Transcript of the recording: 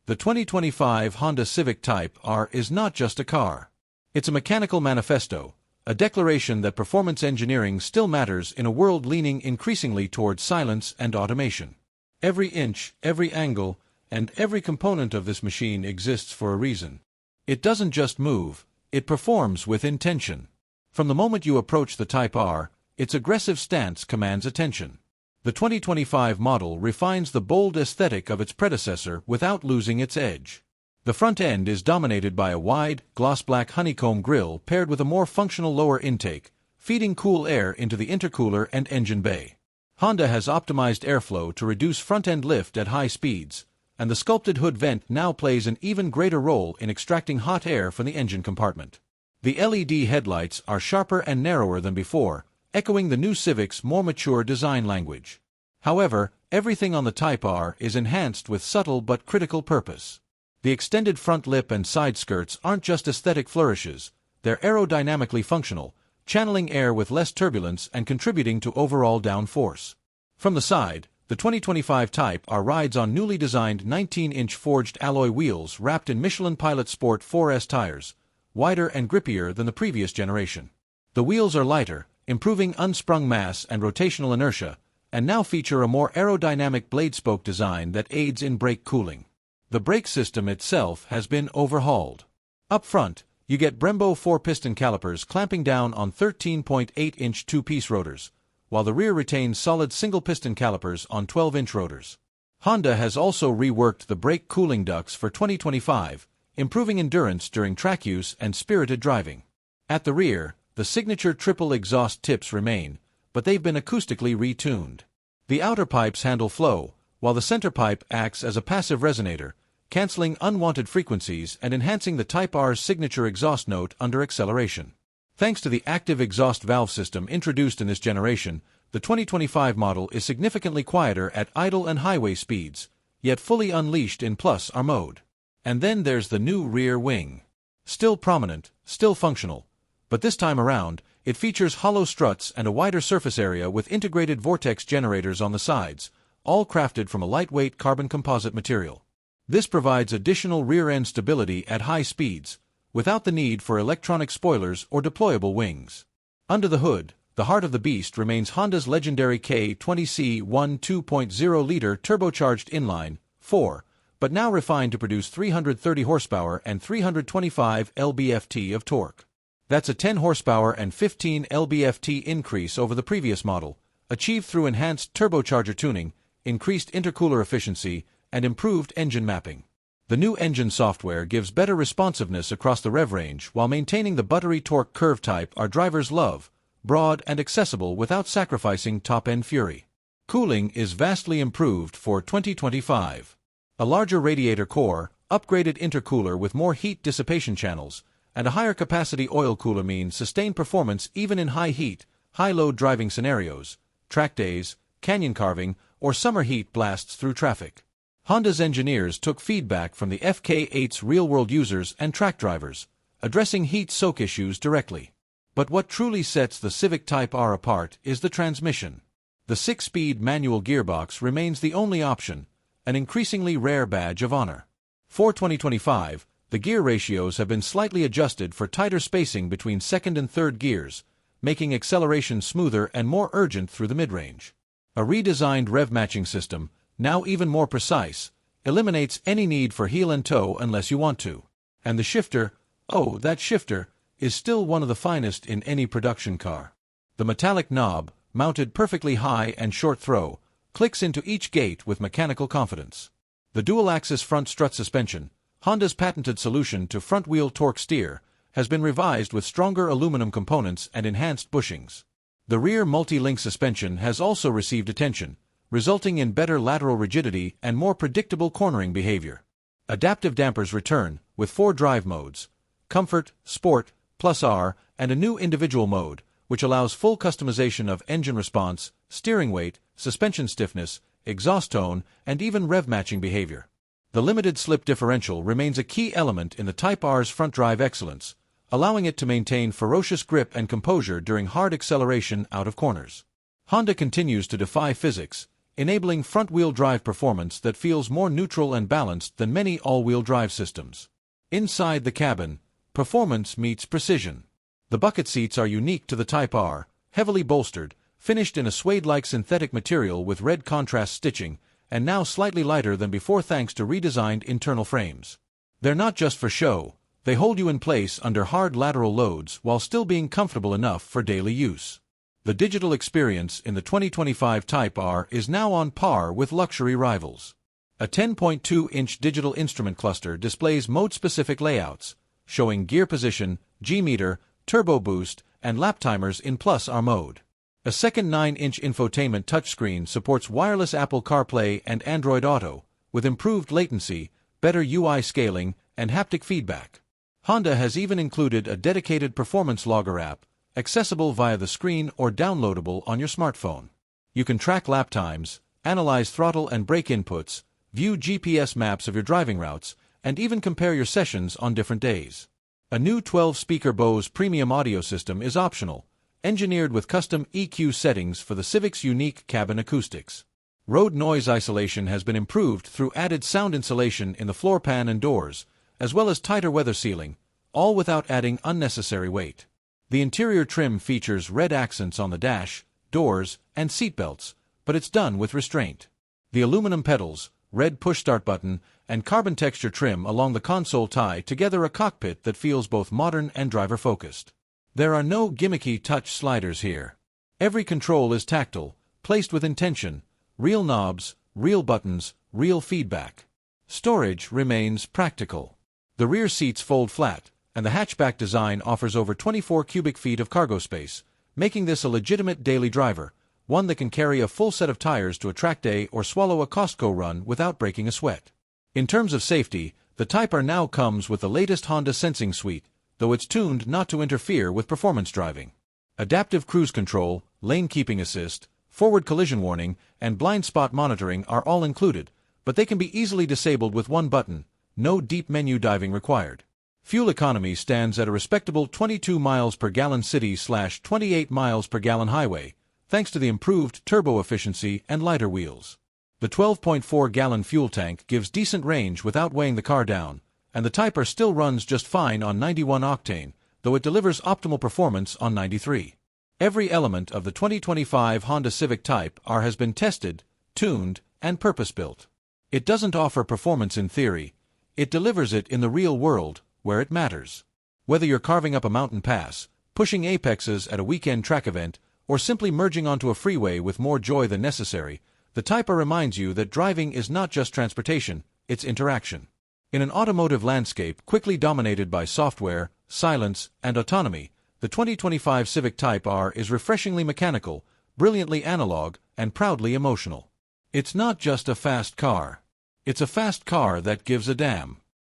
The 2025 Honda Civic Type R is not just a car. It's a mechanical manifesto, a declaration that performance engineering still matters in a world leaning increasingly towards silence and automation. Every inch, every angle, and every component of this machine exists for a reason. It doesn't just move, it performs with intention. From the moment you approach the Type R, its aggressive stance commands attention. The 2025 model refines the bold aesthetic of its predecessor without losing its edge. The front end is dominated by a wide, gloss-black honeycomb grille paired with a more functional lower intake, feeding cool air into the intercooler and engine bay. Honda has optimized airflow to reduce front-end lift at high speeds, and the sculpted hood vent now plays an even greater role in extracting hot air from the engine compartment. The LED headlights are sharper and narrower than before, echoing the new Civic's more mature design language. However, everything on the Type R is enhanced with subtle but critical purpose. The extended front lip and side skirts aren't just aesthetic flourishes, they're aerodynamically functional, channeling air with less turbulence and contributing to overall downforce. From the side, the 2025 Type R rides on newly designed 19-inch forged alloy wheels wrapped in Michelin Pilot Sport 4S tires, wider and grippier than the previous generation. The wheels are lighter, improving unsprung mass and rotational inertia, and now feature a more aerodynamic blade spoke design that aids in brake cooling. The brake system itself has been overhauled. Up front, you get Brembo 4-piston calipers clamping down on 13.8-inch two-piece rotors, while the rear retains solid single-piston calipers on 12-inch rotors. Honda has also reworked the brake cooling ducts for 2025, improving endurance during track use and spirited driving. At the rear, the signature triple exhaust tips remain, but they've been acoustically retuned. The outer pipes handle flow, while the center pipe acts as a passive resonator, canceling unwanted frequencies and enhancing the Type R's signature exhaust note under acceleration. Thanks to the active exhaust valve system introduced in this generation, the 2025 model is significantly quieter at idle and highway speeds, yet fully unleashed in Plus R mode. And then there's the new rear wing. Still prominent, still functional, but this time around, it features hollow struts and a wider surface area with integrated vortex generators on the sides, all crafted from a lightweight carbon composite material. This provides additional rear-end stability at high speeds, without the need for electronic spoilers or deployable wings. Under the hood, the heart of the beast remains Honda's legendary K20C 2.0-liter turbocharged inline 4, but now refined to produce 330 horsepower and 325 lb-ft of torque. That's a 10 horsepower and 15 lb-ft increase over the previous model, achieved through enhanced turbocharger tuning, increased intercooler efficiency, and improved engine mapping. The new engine software gives better responsiveness across the rev range while maintaining the buttery torque curve type our drivers love, broad and accessible without sacrificing top-end fury. Cooling is vastly improved for 2025. A larger radiator core, upgraded intercooler with more heat dissipation channels, and a higher capacity oil cooler mean sustained performance even in high heat, high-load driving scenarios, track days, canyon carving, or summer heat blasts through traffic. Honda's engineers took feedback from the FK8's real-world users and track drivers, addressing heat soak issues directly. But what truly sets the Civic Type R apart is the transmission. The 6-speed manual gearbox remains the only option, an increasingly rare badge of honor. For 2025, the gear ratios have been slightly adjusted for tighter spacing between second and third gears, making acceleration smoother and more urgent through the mid-range. A redesigned rev matching system, now even more precise, eliminates any need for heel and toe unless you want to. And the shifter, oh, that shifter, is still one of the finest in any production car. The metallic knob, mounted perfectly high and short throw, clicks into each gate with mechanical confidence. The dual-axis front strut suspension, Honda's patented solution to front-wheel torque steer, has been revised with stronger aluminum components and enhanced bushings. The rear multi-link suspension has also received attention, resulting in better lateral rigidity and more predictable cornering behavior. Adaptive dampers return, with 4 drive modes: Comfort, Sport, Plus R, and a new individual mode, which allows full customization of engine response, steering weight, suspension stiffness, exhaust tone, and even rev matching behavior. The limited slip differential remains a key element in the Type R's front drive excellence, allowing it to maintain ferocious grip and composure during hard acceleration out of corners. Honda continues to defy physics, enabling front-wheel drive performance that feels more neutral and balanced than many all-wheel drive systems. Inside the cabin, performance meets precision. The bucket seats are unique to the Type R, heavily bolstered, finished in a suede-like synthetic material with red contrast stitching, and now slightly lighter than before thanks to redesigned internal frames. They're not just for show, they hold you in place under hard lateral loads while still being comfortable enough for daily use. The digital experience in the 2025 Type R is now on par with luxury rivals. A 10.2-inch digital instrument cluster displays mode-specific layouts, showing gear position, G-meter, turbo boost, and lap timers in Plus-R mode. A second 9-inch infotainment touchscreen supports wireless Apple CarPlay and Android Auto, with improved latency, better UI scaling, and haptic feedback. Honda has even included a dedicated performance logger app, accessible via the screen or downloadable on your smartphone. You can track lap times, analyze throttle and brake inputs, view GPS maps of your driving routes, and even compare your sessions on different days. A new 12-speaker Bose premium audio system is optional, engineered with custom EQ settings for the Civic's unique cabin acoustics. Road noise isolation has been improved through added sound insulation in the floor pan and doors, as well as tighter weather sealing, all without adding unnecessary weight. The interior trim features red accents on the dash, doors, and seatbelts, but it's done with restraint. The aluminum pedals, red push-start button, and carbon texture trim along the console tie together a cockpit that feels both modern and driver-focused. There are no gimmicky touch sliders here. Every control is tactile, placed with intention, real knobs, real buttons, real feedback. Storage remains practical. The rear seats fold flat, and the hatchback design offers over 24 cubic feet of cargo space, making this a legitimate daily driver, one that can carry a full set of tires to a track day or swallow a Costco run without breaking a sweat. In terms of safety, the Type R now comes with the latest Honda Sensing Suite, though it's tuned not to interfere with performance driving. Adaptive cruise control, lane keeping assist, forward collision warning, and blind spot monitoring are all included, but they can be easily disabled with one button, no deep menu diving required. Fuel economy stands at a respectable 22 miles per gallon city/28 miles per gallon highway, thanks to the improved turbo efficiency and lighter wheels. The 12.4-gallon fuel tank gives decent range without weighing the car down, and the Type R still runs just fine on 91 octane, though it delivers optimal performance on 93. Every element of the 2025 Honda Civic Type R has been tested, tuned, and purpose-built. It doesn't offer performance in theory, it delivers it in the real world, where it matters. Whether you're carving up a mountain pass, pushing apexes at a weekend track event, or simply merging onto a freeway with more joy than necessary, the Type R reminds you that driving is not just transportation, it's interaction. In an automotive landscape quickly dominated by software, silence, and autonomy, the 2025 Civic Type R is refreshingly mechanical, brilliantly analog, and proudly emotional. It's not just a fast car. It's a fast car that gives a damn.